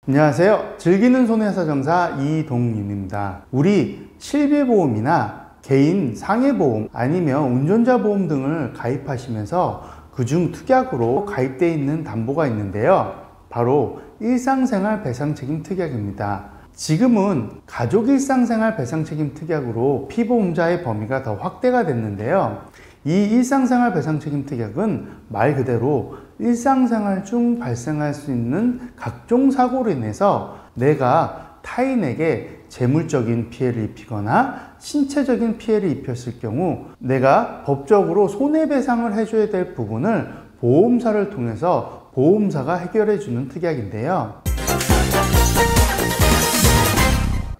안녕하세요. 즐기는 손해사정사 이동윤입니다. 우리 실비보험이나 개인 상해보험 아니면 운전자 보험 등을 가입하시면서 그중 특약으로 가입되어 있는 담보가 있는데요. 바로 일상생활 배상책임 특약입니다. 지금은 가족 일상생활 배상책임 특약으로 피보험자의 범위가 더 확대가 됐는데요. 이 일상생활 배상책임 특약은 말 그대로 일상생활 중 발생할 수 있는 각종 사고로 인해서 내가 타인에게 재물적인 피해를 입히거나 신체적인 피해를 입혔을 경우 내가 법적으로 손해배상을 해줘야 될 부분을 보험사를 통해서 보험사가 해결해 주는 특약인데요.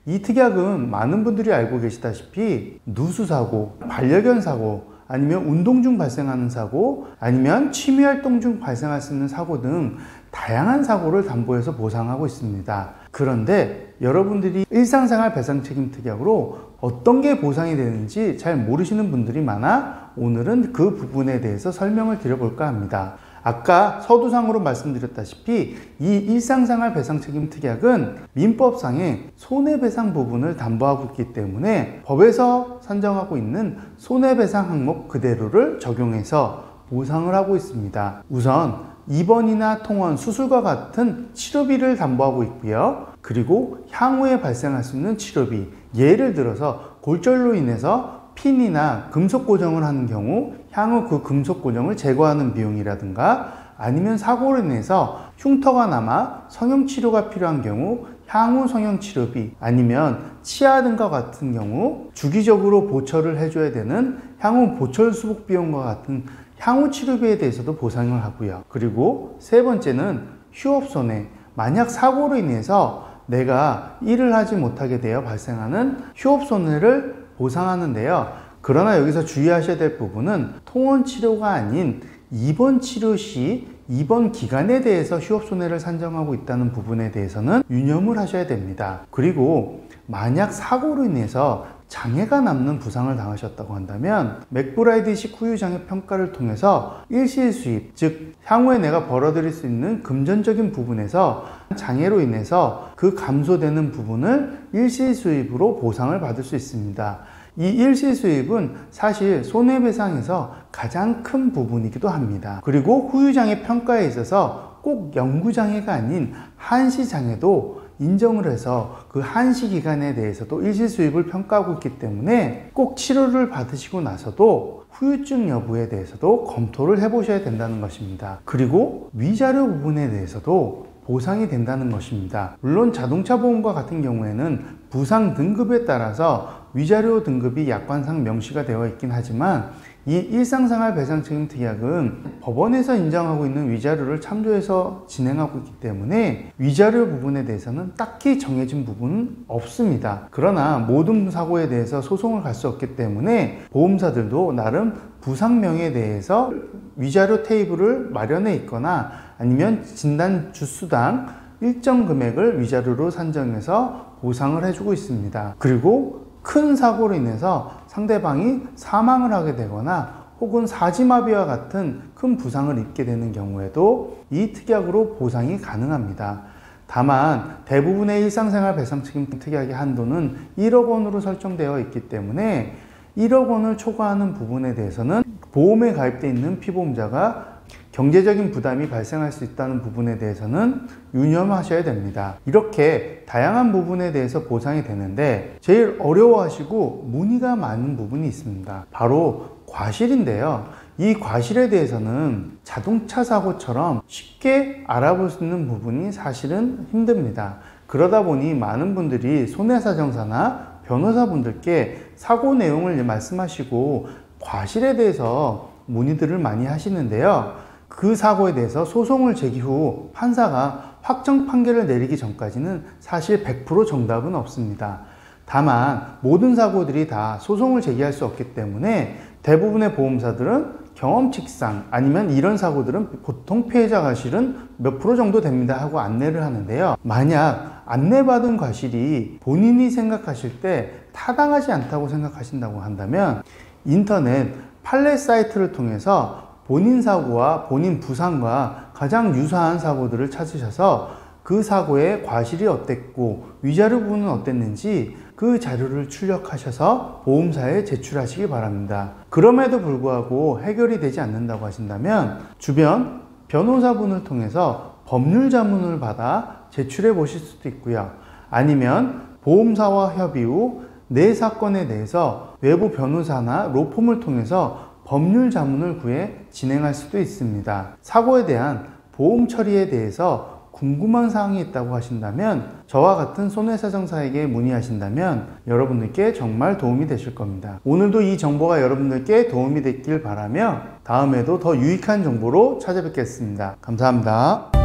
이 특약은 많은 분들이 알고 계시다시피 누수사고, 반려견 사고, 아니면 운동 중 발생하는 사고, 아니면 취미활동 중 발생할 수 있는 사고 등 다양한 사고를 담보해서 보상하고 있습니다. 그런데 여러분들이 일상생활 배상책임 특약으로 어떤 게 보상이 되는지 잘 모르시는 분들이 많아 오늘은 그 부분에 대해서 설명을 드려볼까 합니다. 아까 서두상으로 말씀드렸다시피 이 일상생활 배상책임 특약은 민법상의 손해배상 부분을 담보하고 있기 때문에 법에서 산정하고 있는 손해배상 항목 그대로를 적용해서 보상을 하고 있습니다. 우선 입원이나 통원, 수술과 같은 치료비를 담보하고 있고요. 그리고 향후에 발생할 수 있는 치료비, 예를 들어서 골절로 인해서 핀이나 금속 고정을 하는 경우 향후 그 금속 고정을 제거하는 비용이라든가 아니면 사고로 인해서 흉터가 남아 성형치료가 필요한 경우 향후 성형치료비, 아니면 치아 등과 같은 경우 주기적으로 보철을 해줘야 되는 향후 보철 수복 비용과 같은 향후 치료비에 대해서도 보상을 하고요. 그리고 세 번째는 휴업손해, 만약 사고로 인해서 내가 일을 하지 못하게 되어 발생하는 휴업손해를 보상하는데요. 그러나 여기서 주의하셔야 될 부분은 통원 치료가 아닌 입원 치료 시 입원 기간에 대해서 휴업손해를 산정하고 있다는 부분에 대해서는 유념을 하셔야 됩니다. 그리고 만약 사고로 인해서 장애가 남는 부상을 당하셨다고 한다면 맥브라이드식 후유장애 평가를 통해서 일시수입, 즉 향후에 내가 벌어들일 수 있는 금전적인 부분에서 장애로 인해서 그 감소되는 부분을 일시수입으로 보상을 받을 수 있습니다. 이 일시수입은 사실 손해배상에서 가장 큰 부분이기도 합니다. 그리고 후유장애 평가에 있어서 꼭 영구장애가 아닌 한시장애도 인정을 해서 그 한시 기간에 대해서도 일시수입을 평가하고 있기 때문에 꼭 치료를 받으시고 나서도 후유증 여부에 대해서도 검토를 해보셔야 된다는 것입니다. 그리고 위자료 부분에 대해서도 보상이 된다는 것입니다. 물론 자동차 보험과 같은 경우에는 부상 등급에 따라서 위자료 등급이 약관상 명시가 되어 있긴 하지만 이 일상생활 배상책임 특약은 법원에서 인정하고 있는 위자료를 참조해서 진행하고 있기 때문에 위자료 부분에 대해서는 딱히 정해진 부분은 없습니다. 그러나 모든 사고에 대해서 소송을 갈 수 없기 때문에 보험사들도 나름 부상명에 대해서 위자료 테이블을 마련해 있거나 아니면 진단 주수당 일정 금액을 위자료로 산정해서 보상을 해주고 있습니다. 그리고 큰 사고로 인해서 상대방이 사망을 하게 되거나 혹은 사지마비와 같은 큰 부상을 입게 되는 경우에도 이 특약으로 보상이 가능합니다. 다만 대부분의 일상생활 배상책임 특약의 한도는 1억 원으로 설정되어 있기 때문에 1억 원을 초과하는 부분에 대해서는 보험에 가입되어 있는 피보험자가 경제적인 부담이 발생할 수 있다는 부분에 대해서는 유념하셔야 됩니다. 이렇게 다양한 부분에 대해서 보상이 되는데 제일 어려워하시고 문의가 많은 부분이 있습니다. 바로 과실인데요. 이 과실에 대해서는 자동차 사고처럼 쉽게 알아볼 수 있는 부분이 사실은 힘듭니다. 그러다 보니 많은 분들이 손해사정사나 변호사분들께 사고 내용을 말씀하시고 과실에 대해서 문의들을 많이 하시는데요. 그 사고에 대해서 소송을 제기 후 판사가 확정 판결을 내리기 전까지는 사실 100% 정답은 없습니다. 다만 모든 사고들이 다 소송을 제기할 수 없기 때문에 대부분의 보험사들은 경험칙상 아니면 이런 사고들은 보통 피해자 과실은 몇 프로 정도 됩니다 하고 안내를 하는데요. 만약 안내받은 과실이 본인이 생각하실 때 타당하지 않다고 생각하신다고 한다면 인터넷 판례 사이트를 통해서 본인 사고와 본인 부상과 가장 유사한 사고들을 찾으셔서 그 사고의 과실이 어땠고 위자료 부분은 어땠는지 그 자료를 출력하셔서 보험사에 제출하시기 바랍니다. 그럼에도 불구하고 해결이 되지 않는다고 하신다면 주변 변호사분을 통해서 법률 자문을 받아 제출해 보실 수도 있고요. 아니면 보험사와 협의 후 내 사건에 대해서 외부 변호사나 로펌을 통해서 법률 자문을 구해 진행할 수도 있습니다. 사고에 대한 보험 처리에 대해서 궁금한 사항이 있다고 하신다면 저와 같은 손해사정사에게 문의하신다면 여러분들께 정말 도움이 되실 겁니다. 오늘도 이 정보가 여러분들께 도움이 됐길 바라며 다음에도 더 유익한 정보로 찾아뵙겠습니다. 감사합니다.